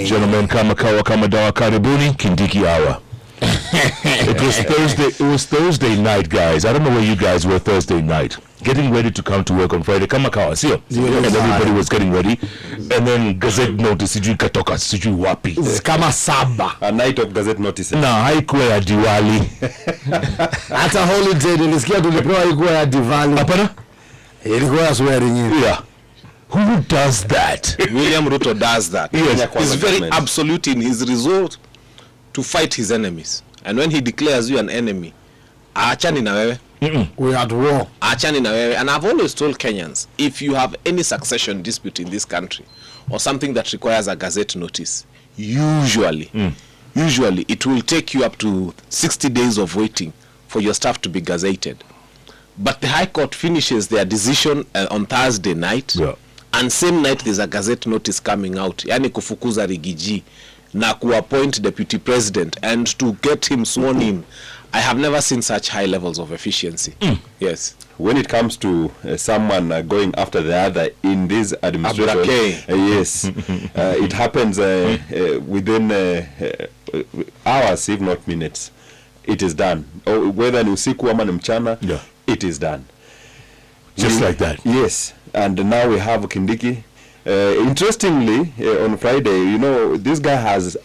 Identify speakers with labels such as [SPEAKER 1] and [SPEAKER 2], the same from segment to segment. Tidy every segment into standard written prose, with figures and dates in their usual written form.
[SPEAKER 1] Gentlemen, kama kawa kama dawa, karibuni Kindiki Hour. It was Thursday night, guys. I don't know where you guys were Thursday night. Getting ready to come to work on Friday. Kama kawa, sio? And everybody was getting ready. And then Gazette notice, sijui katoka, sijui wapi.
[SPEAKER 2] Kama saba.
[SPEAKER 3] A night of Gazette notice.
[SPEAKER 1] Na haikuwa ya Diwali.
[SPEAKER 2] Hata holiday nilisikia tulipewa haikuwa ya Diwali.
[SPEAKER 1] Hapana?
[SPEAKER 2] Ilikuwa ya swearing in.
[SPEAKER 1] Yeah. Who does that?
[SPEAKER 4] William Ruto does that.
[SPEAKER 1] Yes.
[SPEAKER 4] He's very absolute in his resolve to fight his enemies. And when he declares you an enemy, achani na wewe.
[SPEAKER 2] We are at war.
[SPEAKER 4] Achani na wewe. And I've always told Kenyans, if you have any succession dispute in this country, or something that requires a Gazette notice, usually it will take you up to 60 days of waiting for your stuff to be gazetted. But the High Court finishes their decision on Thursday night.
[SPEAKER 1] Yeah.
[SPEAKER 4] And same night there's a Gazette notice coming out, yani kufukuza Riggy na kuappoint deputy president and to get him sworn in. I have never seen such high levels of efficiency. Yes.
[SPEAKER 3] When it comes to someone going after the other in this administration, yes, it happens within hours, if not minutes. It is done. Whether ni usiku ama ni mchana,
[SPEAKER 1] yeah,
[SPEAKER 3] it is done.
[SPEAKER 1] Just like that.
[SPEAKER 3] Yes. And now we have Kindiki. Interestingly, on Friday, you know, this guy has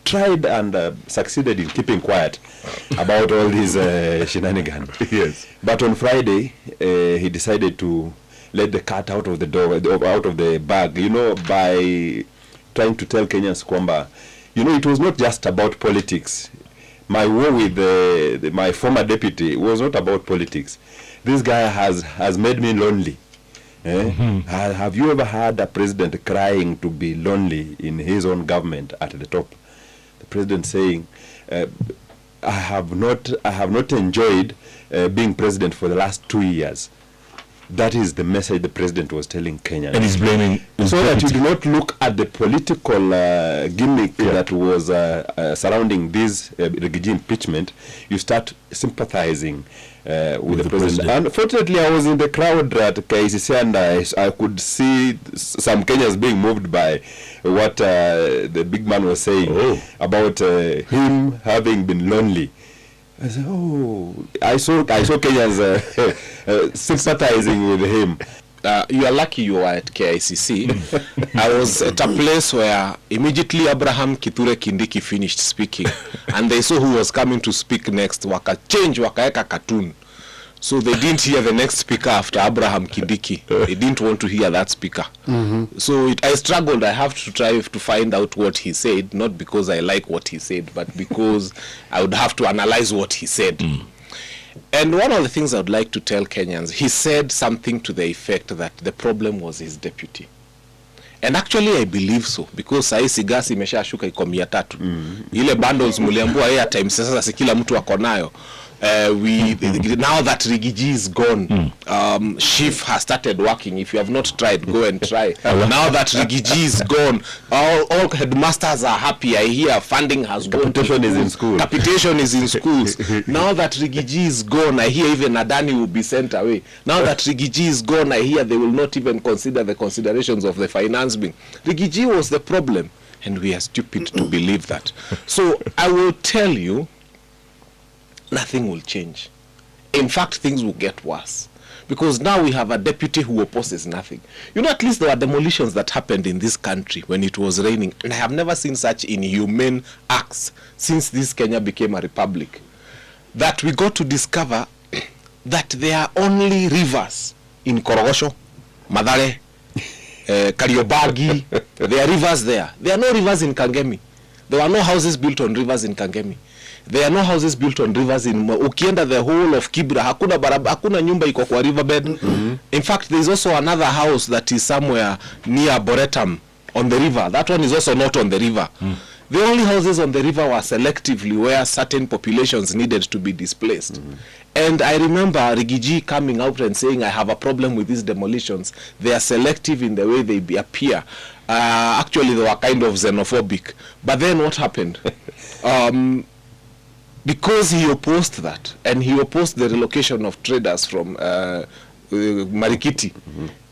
[SPEAKER 3] tried and succeeded in keeping quiet about all these shenanigans.
[SPEAKER 1] Yes.
[SPEAKER 3] But on Friday, he decided to let the cat out of the door, out of the bag, you know, by trying to tell Kenyans kwamba, you know, it was not just about politics. My war with my former deputy was not about politics. This guy has made me lonely. Have you ever had a president crying to be lonely in his own government at the top? The president saying, I have not enjoyed being president for the last 2 years. That is the message the president was telling Kenyans.
[SPEAKER 1] And he's blaming
[SPEAKER 3] so that you do not look at the political gimmick that was surrounding this Riggy impeachment. You start sympathizing with the president. Unfortunately, I was in the crowd at KCC and I could see some Kenyans being moved by what the big man was saying about him having been lonely. I said, I saw Kenyans sympathizing with him.
[SPEAKER 4] You are lucky you were at KICC. I was at a place where immediately Abraham Kithure Kindiki finished speaking, and they saw who was coming to speak next. Wakaeka cartoon. So they didn't hear the next speaker after Abraham Kindiki. They didn't want to hear that speaker. So I struggled. I have to try to find out what he said, not because I like what he said, but because I would have to analyze what he said. And one of the things I would like to tell Kenyans, he said something to the effect that the problem was his deputy. And actually I believe so, because saisi gasi imeshashuka iko 300. Ile bundles muliambua airtime sasa si kila mtu ako nayo. Now that Riggy is gone, Chief has started working. If you have not tried, go and try. Now that Riggy is gone, all headmasters are happy. I hear funding has gone.
[SPEAKER 3] Capitation is in school.
[SPEAKER 4] Capitation is in schools. Now that Riggy is gone, I hear even Adani will be sent away. Now that Riggy is gone, I hear they will not even consider the considerations of the finance bill. Riggy was the problem, and we are stupid to believe that. So I will tell you, nothing will change. In fact, things will get worse. Because now we have a deputy who opposes nothing. You know, at least there were demolitions that happened in this country when it was raining. And I have never seen such inhumane acts since this Kenya became a republic. That we got to discover that there are only rivers in Korogosho, Madare, Kariobagi. There are rivers there. There are no rivers in Kangemi. There were no houses built on rivers in Kangemi. There are no houses built on rivers in ukienda the whole of Kibra, hakuna nyumba iko kwa riverbed. In fact, there is also another house that is somewhere near Boretam on the river. That one is also not on the river. The only houses on the river were selectively where certain populations needed to be displaced. And I remember Riggy coming out and saying, I have a problem with these demolitions. They are selective in the way they appear. Actually, they were kind of xenophobic. But then what happened? Because he opposed that, and he opposed the relocation of traders from Marikiti,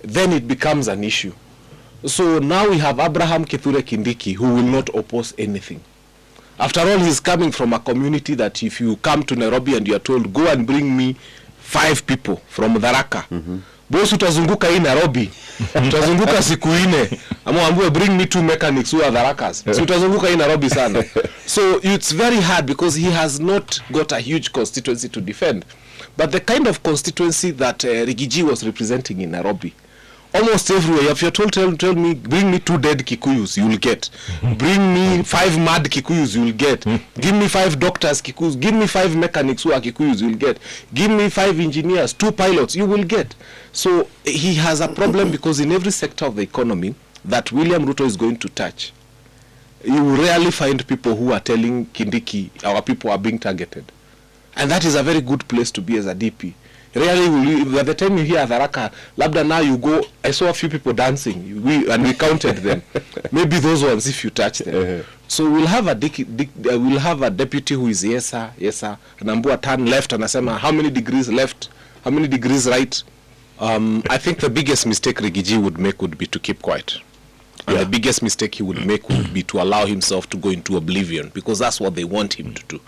[SPEAKER 4] then it becomes an issue. So now we have Abraham Kithure Kindiki, who will not oppose anything. After all, he's coming from a community that if you come to Nairobi and you are told, go and bring me 5 people from Tharaka, bosi utazunguka hii Nairobi, utazunguka siku 4, amwambie bring me 2 mechanics who are Tharakas. So utazunguka hii Nairobi sana. So it's very hard because he has not got a huge constituency to defend. But the kind of constituency that Riggy was representing in Nairobi, almost everywhere, if you're told, tell me, bring me 2 dead Kikuyus, you will get. Bring me 5 mad Kikuyus, you will get. Give me 5 doctors Kikuyus. Give me 5 mechanics who are Kikuyus, you will get. Give me 5 engineers, 2 pilots, you will get. So he has a problem because in every sector of the economy that William Ruto is going to touch, you will rarely find people who are telling Kindiki, our people are being targeted. And that is a very good place to be as a DP. Really, by the time you hear Tharaka, labda now you go, I saw a few people dancing, and we counted them. Maybe those ones if you touch them. So we'll have a deputy who is yes sir, anambua turn left, anasema how many degrees left, how many degrees right. I think the biggest mistake Riggy would make would be to keep quiet. And the biggest mistake he would make would be to allow himself to go into oblivion, because that's what they want him to do.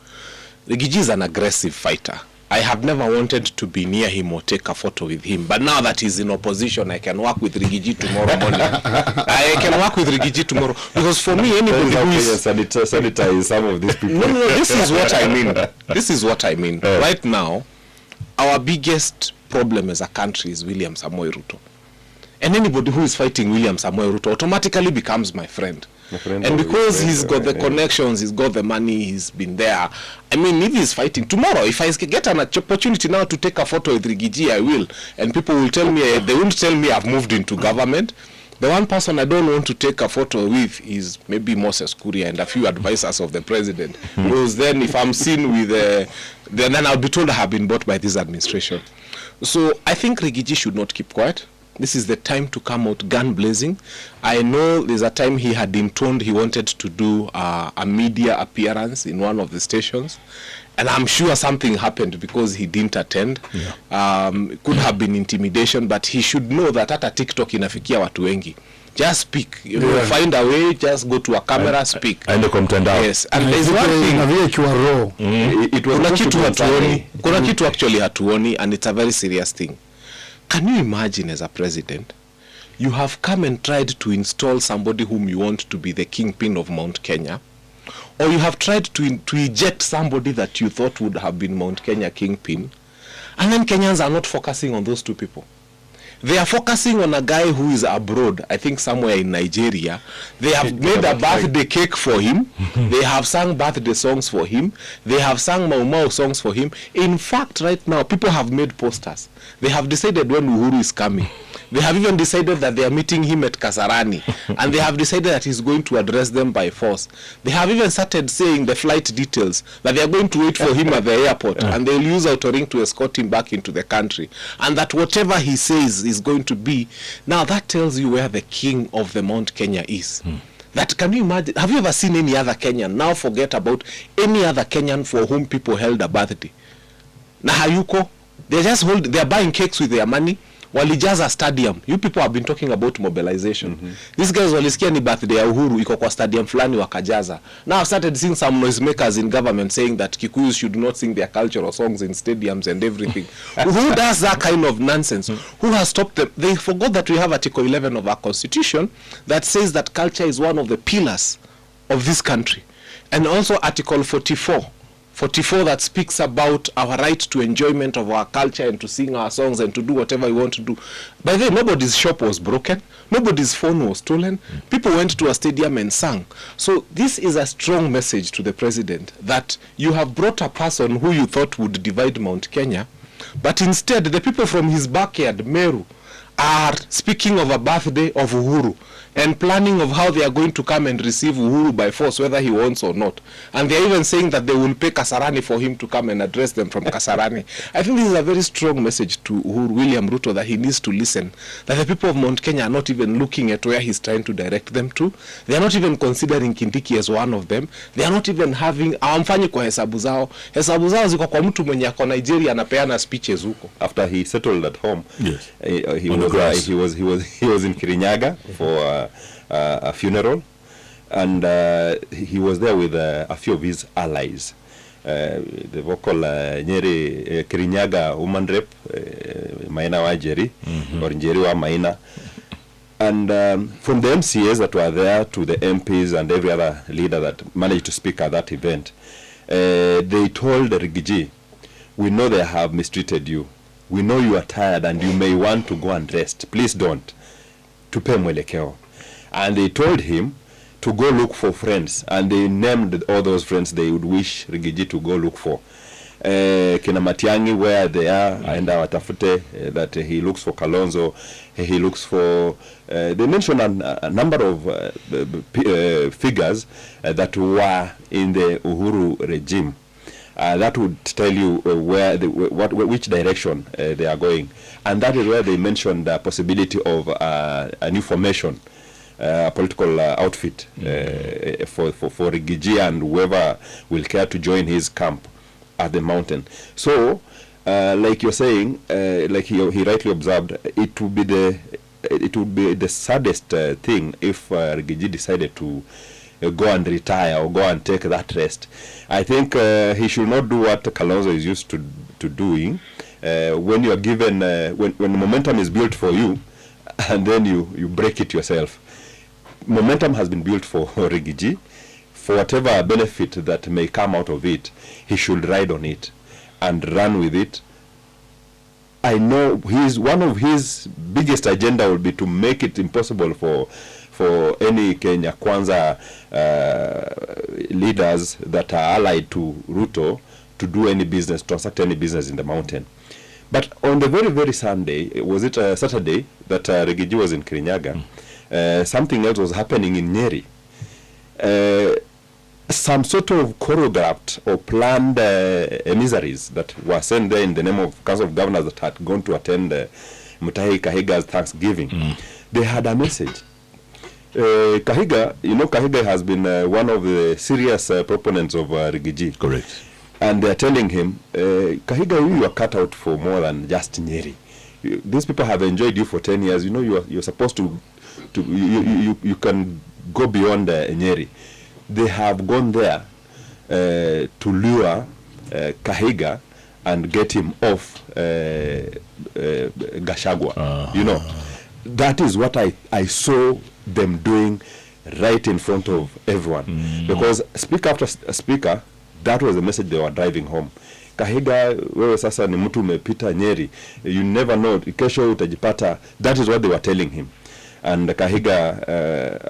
[SPEAKER 4] Riggy is an aggressive fighter. I have never wanted to be near him or take a photo with him. But now that he's in opposition, I can work with Riggy tomorrow morning. I can work with Riggy tomorrow. Because for me, anybody who is...
[SPEAKER 3] sanitize some of these people.
[SPEAKER 4] No, this is what I mean. This is what I mean. Right now, our biggest problem as a country is William Samoei Ruto. And anybody who is fighting William Samoei Ruto automatically becomes my friend. And because he's got the connections, he's got the money, he's been there. I mean, if he's fighting tomorrow, if I get an opportunity now to take a photo with Riggy, I will. And people will tell me, they won't tell me I've moved into government. The one person I don't want to take a photo with is maybe Moses Kuria and a few advisors of the president. Because then if I'm seen with, then I'll be told I have been bought by this administration. So I think Riggy should not keep quiet. This is the time to come out gun blazing. I know there's a time he had been told he wanted to do a media appearance in one of the stations. And I'm sure something happened because he didn't attend. It could have been intimidation, but he should know that hata TikTok inafikia watu wengi. Just speak. You know, find a way, just go to a camera, speak.
[SPEAKER 1] And the mtandao.
[SPEAKER 4] Yes. And there's one thing.
[SPEAKER 3] It was
[SPEAKER 4] kuna kitu actually hatuoni, and it's a very serious thing. Can you imagine, as a president, you have come and tried to install somebody whom you want to be the kingpin of Mount Kenya, or you have tried to eject somebody that you thought would have been Mount Kenya kingpin, and then Kenyans are not focusing on those 2 people. They are focusing on a guy who is abroad, I think somewhere in Nigeria. They have made a birthday cake for him. They have sung birthday songs for him. They have sung Mau Mau songs for him. In fact, right now, people have made posters. They have decided when Uhuru is coming. They have even decided that they are meeting him at Kasarani. And they have decided that he's going to address them by force. They have even started saying the flight details, that they are going to wait for him at the airport. And they'll use Autoring to escort him back into the country. And that whatever he says is going to be. Now that tells you where the king of the Mount Kenya is. That, can you imagine? Have you ever seen any other Kenyan? Now forget about any other Kenyan for whom people held a birthday. Na hayuko. They're buying cakes with their money. Walijaza stadium. You people have been talking about mobilization. These guys walisikia ni birthday ya Uhuru iko kwa stadium fulani wakajaza. Now I've started seeing some noisemakers in government saying that Kikuyus should not sing their cultural songs in stadiums and everything. Who does that kind of nonsense? Who has stopped them? They forgot that we have Article 11 of our Constitution that says that culture is one of the pillars of this country. And also Article 44 that speaks about our right to enjoyment of our culture and to sing our songs and to do whatever we want to do. By the way, nobody's shop was broken. Nobody's phone was stolen. People went to a stadium and sang. So this is a strong message to the president that you have brought a person who you thought would divide Mount Kenya, but instead the people from his backyard, Meru, are speaking of a birthday of Uhuru and planning of how they are going to come and receive Uhuru by force, whether he wants or not. And they are even saying that they will pay Kasarani for him to come and address them from Kasarani. I think this is a very strong message to Uhuru, William Ruto, that he needs to listen, that the people of Mount Kenya are not even looking at where he's trying to direct them to. They are not even considering Kindiki as one of them. They are not even having, awamfanyi kwa hesabu zao. Hesabu zao ziko kwa mtu mwenye ako Nigeria anapeana speeches huko.
[SPEAKER 3] After he settled at home,
[SPEAKER 1] yes.
[SPEAKER 3] He was in Kirinyaga for a funeral, and he was there with a few of his allies. The vocal Nyeri Kirinyaga woman rep, Maina Wajeri, or Njeri wa Maina. And from the MCAs that were there to the MPs and every other leader that managed to speak at that event, they told Riggy, we know they have mistreated you. We know you are tired and you may want to go and rest. Please don't. Tupe mwelekeo. And they told him to go look for friends. And they named all those friends they would wish Riggy to go look for. Kina Matiang'i, where they are, and watafute that he looks for Kalonzo, he looks for, they mentioned a number of figures that were in the Uhuru regime. That would tell you where which direction they are going. And that is where they mentioned the possibility of a new formation, a political outfit for Riggy and whoever will care to join his camp at the mountain. So, like you're saying, like he rightly observed, it would be the saddest thing if Riggy decided to go and retire or go and take that rest. I think he should not do what Kalonzo is used to doing. When you are given, when momentum is built for you, and then you break it yourself. Momentum has been built for Riggy. For whatever benefit that may come out of it, he should ride on it and run with it. I know one of his biggest agenda will be to make it impossible for any Kenya Kwanza leaders that are allied to Ruto to do any business, transact any business in the mountain. But on the very, very Sunday, was it Saturday, that Riggy was in Kirinyaga, something else was happening in Nyeri. Some sort of choreographed or planned emissaries that were sent there in the name of Council of Governors that had gone to attend Mutahi Kahiga's Thanksgiving. They had a message. Kahiga, Kahiga has been one of the serious proponents of Riggy.
[SPEAKER 1] Correct.
[SPEAKER 3] And they're telling him, Kahiga, you are cut out for more than just Nyeri. These people have enjoyed you for 10 years. You're supposed to you can go beyond Nyeri. They have gone there to lure Kahiga and get him off Gachagua. That is what I saw them doing right in front of everyone. Because speaker after speaker, that was the message they were driving home. Kahiga, wewe sasa ni mtu umepita Nyeri. You never know, kesho utajipata. That is what they were telling him. And Kahiga,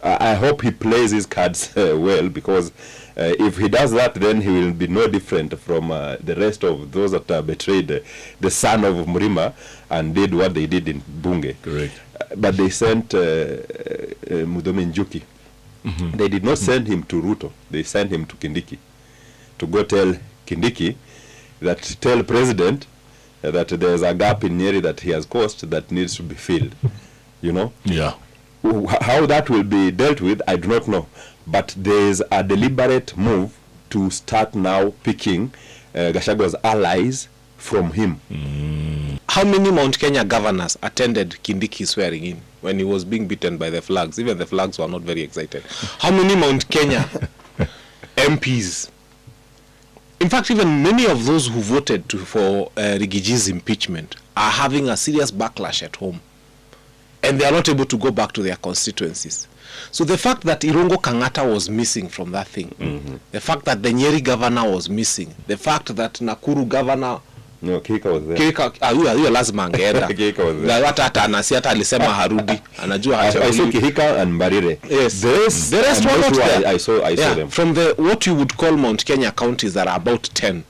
[SPEAKER 3] I hope he plays his cards well, because if he does that, then he will be no different from the rest of those that betrayed the son of Murima and did what they did in Bunge.
[SPEAKER 1] Correct.
[SPEAKER 3] But they sent Mudomi Njuki. They did not send him to Ruto. They sent him to Kindiki to go tell Kindiki tell President that there's a gap in Nyeri that he has caused that needs to be filled. Yeah. How that will be dealt with, I do not know. But there is a deliberate move to start now picking Gachagua's allies from him.
[SPEAKER 4] How many Mount Kenya governors attended Kindiki swearing in when he was being beaten by the flags? Even the flags were not very excited. How many Mount Kenya MPs? In fact, even many of those who voted for Riggy's impeachment are having a serious backlash at home. And they are not able to go back to their constituencies. So the fact that Irungo Kangata was missing from that thing, the fact that the Nyeri governor was missing, the fact that Nakuru governor...
[SPEAKER 3] No, Kika was there.
[SPEAKER 4] Huyo lazima angeenda.
[SPEAKER 3] Kika was there.
[SPEAKER 4] Hata anasiata alisema harudi. Anajua
[SPEAKER 3] I saw Kihika and Mbarire.
[SPEAKER 4] Yes.
[SPEAKER 3] The rest
[SPEAKER 4] were not there.
[SPEAKER 3] I saw them.
[SPEAKER 4] From what you would call Mount Kenya counties that are about 10,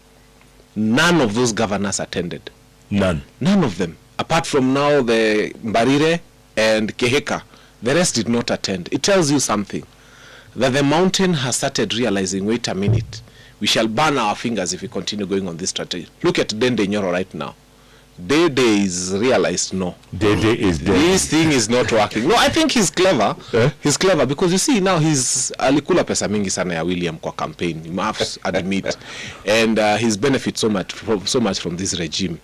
[SPEAKER 4] none of those governors attended.
[SPEAKER 1] None
[SPEAKER 4] of them. Apart from now the Mbarire and Keheka, the rest did not attend. It tells you something, that the mountain has started realizing, wait a minute, we shall burn our fingers if we continue going on this strategy. Look at Dende Nyoro right now. Dede is realized, no.
[SPEAKER 1] Dede is dead.
[SPEAKER 4] This thing is not working. No, I think he's clever. He's clever because you see now he's alikula pesa mingi sana ya William kwa campaign. You must admit. And he's benefit so much from this regime.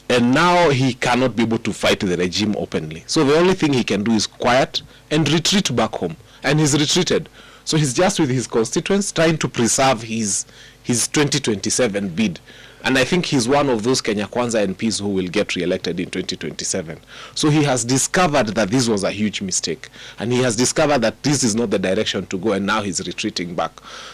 [SPEAKER 4] And now he cannot be able to fight the regime openly. So the only thing he can do is quiet and retreat back home. And he's retreated. So he's just with his constituents trying to preserve his 2027 bid. And I think he's one of those Kenya Kwanza MPs who will get re-elected in 2027. So he has discovered that this was a huge mistake. And he has discovered that this is not the direction to go, and now he's retreating back.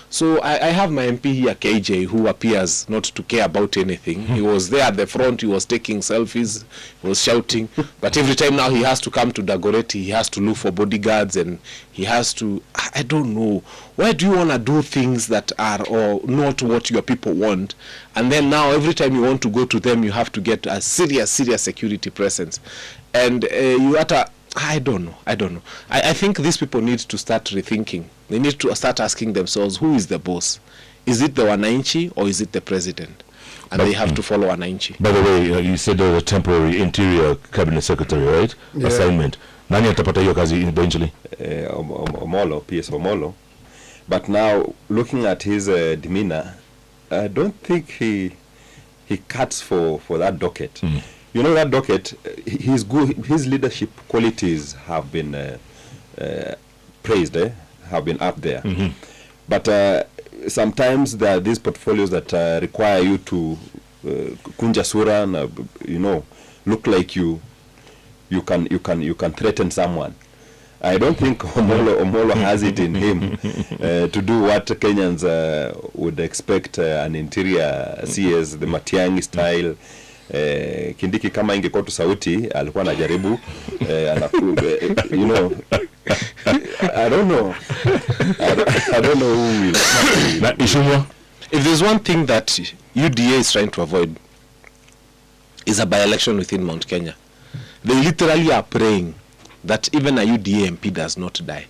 [SPEAKER 4] So I have my MP here, KJ, who appears not to care about anything. He was there at the front, he was taking selfies, he was shouting. But every time now he has to come to Dagoretti, he has to look for bodyguards, and he has to, I don't know, why do you want to do things that are or not what your people want? And then now every time you want to go to them, you have to get a serious security presence. And you have to, I don't know. I think these people need to start rethinking. They need to start asking themselves, who is the boss? Is it the Wananchi or is it the president? And they have to follow Wananchi.
[SPEAKER 1] By the way, you said there was a temporary interior cabinet secretary, right? Yeah. Assignment. Nani atapata hiyo kazi eventually?
[SPEAKER 3] Omolo, PS Omolo. But now, looking at his demeanor, I don't think he cuts for that docket. You know, that docket, his leadership qualities have been praised, have been up there. But sometimes there are these portfolios that require you to kunja sura and, you know, look like you can threaten someone. I don't think Omolo has it in him to do what Kenyans would expect an interior CS, the Matiang'i style. Kindiki kama ingekuwa tu sauti alikuwa anajaribu you know, I don't know who will.
[SPEAKER 4] If there's one thing that UDA is trying to avoid is a by-election within Mount Kenya. They literally are praying that even a UDA MP does not die.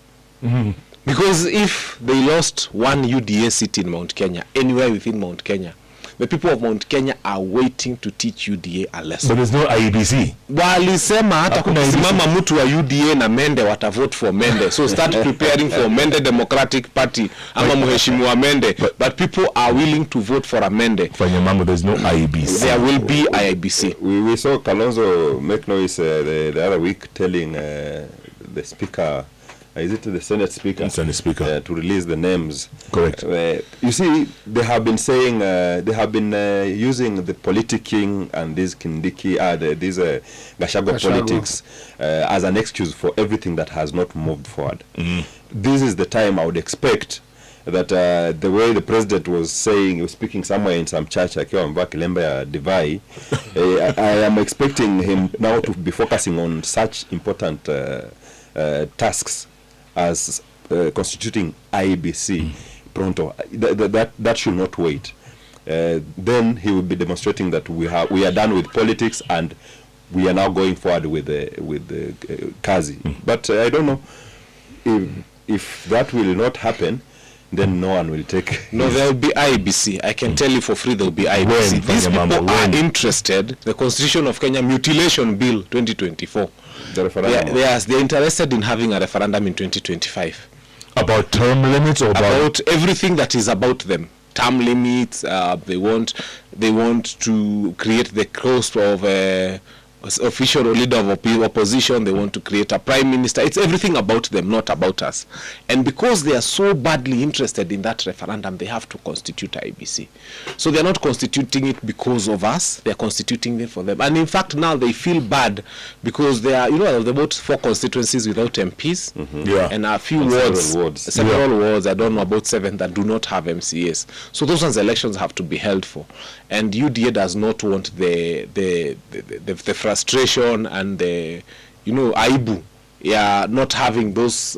[SPEAKER 4] Because if they lost one UDA seat in Mount Kenya, anywhere within Mount Kenya, the people of Mount Kenya are waiting to teach UDA a lesson.
[SPEAKER 1] But there's no IEBC.
[SPEAKER 4] Walisema hata kusimama mtu wa UDA na Mende watavote for Mende. So start preparing for Mende Democratic Party ama mheshimiwa Mende. But people are willing to vote for a Mende.
[SPEAKER 1] Fanyamamo, there's no IEBC.
[SPEAKER 4] There will be IEBC.
[SPEAKER 3] We saw Kalonzo make noise the other week telling the speaker, is it the Senate Speaker?
[SPEAKER 1] Senate Speaker.
[SPEAKER 3] To release the names.
[SPEAKER 1] Correct.
[SPEAKER 3] You see, they have been saying, they have been using the politicking and these Kindiki, these Gachagua politics as an excuse for everything that has not moved forward. This is the time I would expect that the way the president was saying, he was speaking somewhere in some church, akiwa amevaa kilemba ya divai, I am expecting him now to be focusing on such important tasks as constituting IEBC pronto. That should not wait. Then he will be demonstrating that we are done with politics and we are now going forward with the Kazi. But I don't know if that will not happen. Then no one will take.
[SPEAKER 4] No, there will be IEBC. I can tell you for free there will be IEBC. These people are interested. The Constitution of Kenya Mutilation Bill 2024.
[SPEAKER 3] The referendum.
[SPEAKER 4] They're interested in having a referendum in 2025.
[SPEAKER 1] About term limits or
[SPEAKER 4] about everything that is about them. Term limits. They want to create the cost of official leader of opposition. They want to create a prime minister. It's everything about them, not about us. And because they are so badly interested in that referendum, they have to constitute IEBC. So they're not constituting it because of us. They're constituting it for them. And in fact, now they feel bad because they are, you know, there are about 4 constituencies without MPs. And a few wards. Several wards. I don't know, about 7 that do not have MCAs. So those ones elections have to be held for. And UDA does not want the frustration and the, you know, aibu, not having those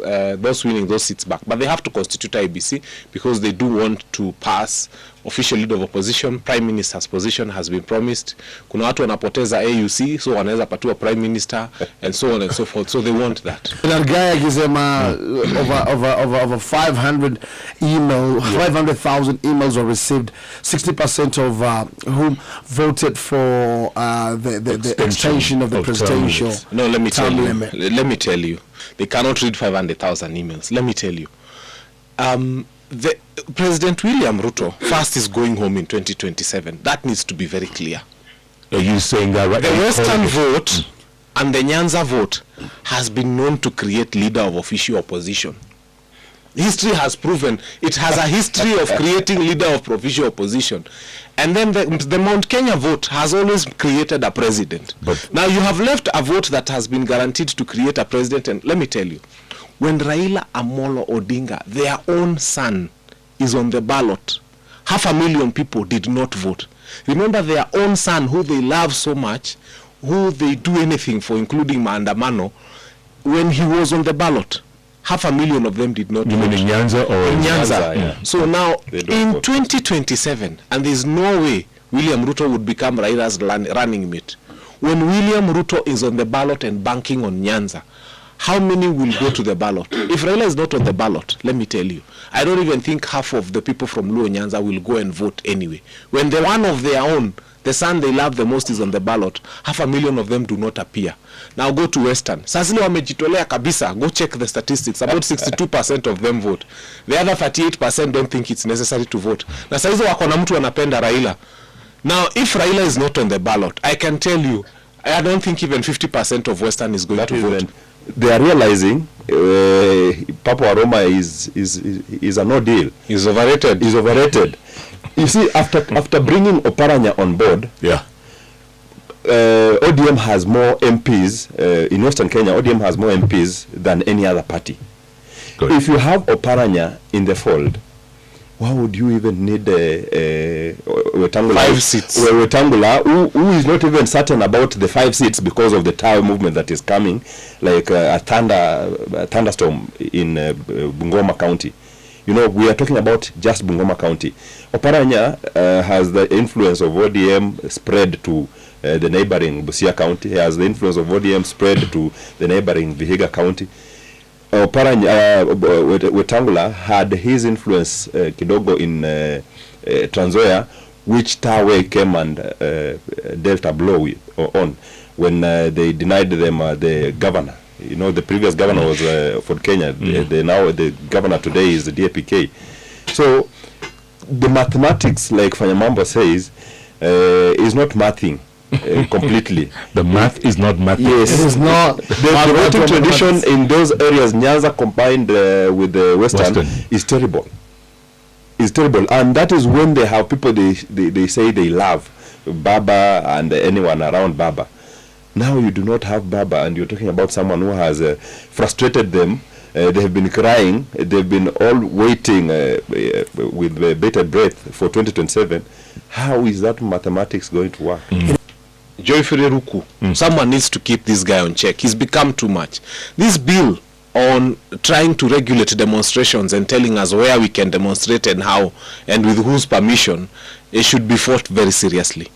[SPEAKER 4] winning those seats back. But they have to constitute IEBC because they do want to pass official leader of opposition. Prime minister's position has been promised. Kuna watu wanapoteza AUC, so wanaweza patiwa prime minister and so on and so forth. So they want that.
[SPEAKER 2] That guy akisema over 500,000 emails were received. 60% of whom voted for the extension of the presidential.
[SPEAKER 4] No, let me tell you. Let me tell you. They cannot read 500,000 emails. Let me tell you. The President William Ruto first is going home in 2027. That needs to be very clear.
[SPEAKER 1] Are you saying that right?
[SPEAKER 4] The Western vote and the Nyanza vote has been known to create leader of official opposition. History has proven it has a history of creating leader of official opposition. And then the Mount Kenya vote has always created a president. But now you have left a vote that has been guaranteed to create a president. And let me tell you, when Raila Amolo Odinga, their own son, is on the ballot, 500,000 people did not vote. Remember, their own son, who they love so much, who they do anything for, including Maandamano, when he was on the ballot, 500,000 of them did not vote.
[SPEAKER 1] You mean in Nyanza or
[SPEAKER 4] in Nyanza?
[SPEAKER 3] Yeah.
[SPEAKER 4] So now, in 2027, and there's no way William Ruto would become Raila's running mate. When William Ruto is on the ballot and banking on Nyanza, how many will go to the ballot? If Raila is not on the ballot, let me tell you, I don't even think half of the people from Luo Nyanza will go and vote anyway. When the one of their own, the son they love the most, is on the ballot, 500,000 of them do not appear. Now go to Western. Sasili wamejitolea kabisa. Go check the statistics. About 62% of them vote. The other 38% don't think it's necessary to vote. Na saizo wako na mtu anapenda Raila. Now, if Raila is not on the ballot, I can tell you, I don't think even 50% of Western is going to vote.
[SPEAKER 3] They are realizing Papa Roma is a no deal.
[SPEAKER 4] He's overrated.
[SPEAKER 3] He's overrated. You see, after bringing Oparanya on board,
[SPEAKER 1] yeah,
[SPEAKER 3] ODM has more MPs in Western Kenya. ODM has more MPs than any other party.
[SPEAKER 1] Good.
[SPEAKER 3] If you have Oparanya in the fold, why would you even need Wetangula?
[SPEAKER 4] 5 seats.
[SPEAKER 3] Wetangula, who is not even certain about the 5 seats because of the Tawe movement that is coming, like a thunderstorm in Bungoma County. You know, we are talking about just Bungoma County. Oparanya has the influence of ODM spread to the neighboring Busia County. He has the influence of ODM spread to the neighboring Vihiga County. Oparanya, Wetangula had his influence kidogo in Trans Nzoia, which Tawe came and dealt a blow on when they denied them the governor. You know, the previous governor was for Kenya. Now the governor today is the DAPK. So the mathematics, like Fanyamambo says, is not mathing completely.
[SPEAKER 1] The math is not math.
[SPEAKER 3] Yes,
[SPEAKER 2] It is not.
[SPEAKER 3] the voting tradition in those areas, Nyanza combined with the Western, is terrible. It's terrible, and that is when they have people they say they love Baba and anyone around Baba. Now you do not have Baba, and you're talking about someone who has frustrated them. They have been crying. They've been all waiting with bated breath for 2027. How is that mathematics going to work?
[SPEAKER 4] Joy Ruku, someone needs to keep this guy on check. He's become too much. This bill on trying to regulate demonstrations and telling us where we can demonstrate and how and with whose permission, it should be fought very seriously.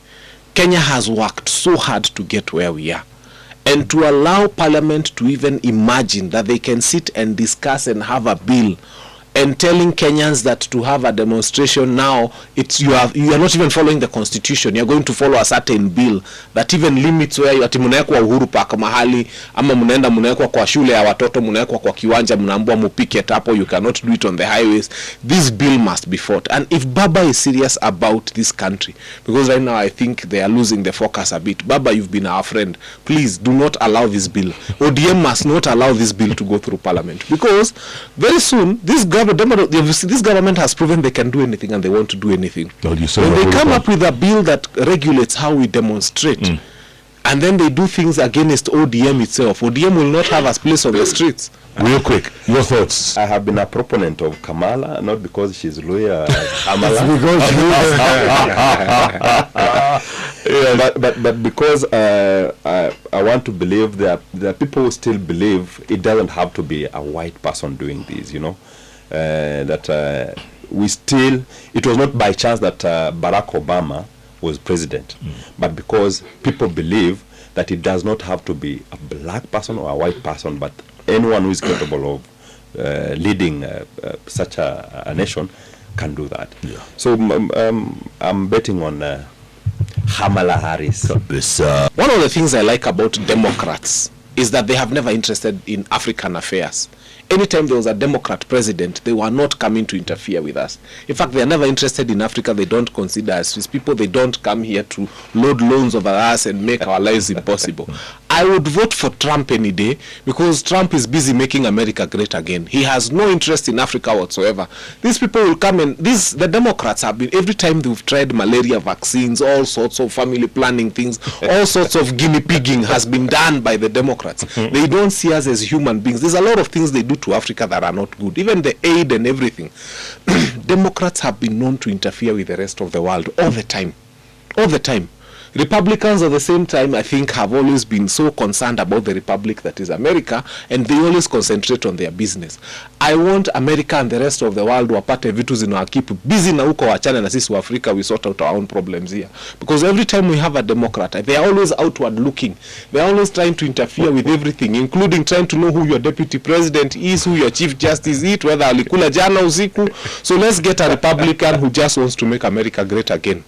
[SPEAKER 4] Kenya has worked so hard to get where we are. And to allow Parliament to even imagine that they can sit and discuss and have a bill and telling Kenyans that to have a demonstration now, you are not even following the Constitution. You are going to follow a certain bill that even limits where ati mnaekwa Uhuru Park mahali ama mnaekwa kwa shule ya watoto, mnaekwa kwa kiwanja, mnaambiwa mupike hapo, you cannot do it on the highways. This bill must be fought. And if Baba is serious about this country, because right now I think they are losing the focus a bit. Baba, you've been our friend. Please do not allow this bill. ODM must not allow this bill to go through Parliament, because very soon this government has proven they can do anything and they want to do anything. When they come up with a bill that regulates how we demonstrate, and then they do things against ODM itself, ODM will not have a place on the streets.
[SPEAKER 1] Real quick, your thoughts.
[SPEAKER 3] I have been a proponent of Kamala, not because she's lawyer Kamala, but because I want to believe that people who still believe it doesn't have to be a white person doing this, you know. We still, it was not by chance that Barack Obama was president, but because people believe that it does not have to be a black person or a white person, but anyone who is capable of leading such a nation can do that. Yeah. So I'm betting on Kamala Harris.
[SPEAKER 4] One of the things I like about Democrats is that they have never interested in African affairs. anytime there was a Democrat president, they were not coming to interfere with us. In fact, they are never interested in Africa. They don't consider us Swiss people. They don't come here to load loans over us and make our lives impossible. I would vote for Trump any day because Trump is busy making America great again. He has no interest in Africa whatsoever. These people will come and the Democrats have been, every time they've tried malaria vaccines, all sorts of family planning things, all sorts of guinea pigging has been done by the Democrats. They don't see us as human beings. There's a lot of things they do to Africa that are not good, even the aid and everything. Democrats have been known to interfere with the rest of the world all the time. All the time. Republicans at the same time, I think, have always been so concerned about the republic that is America, and they always concentrate on their business. I want America and the rest of the world wapate vitu zinawakeep busy na huko wachana na sisi wa Africa, we sort out our own problems here. Because every time we have a Democrat, they are always outward looking. They are always trying to interfere with everything, including trying to know who your deputy president is, who your chief justice is, whether alikula jana usiku. So let's get a Republican who just wants to make America great again.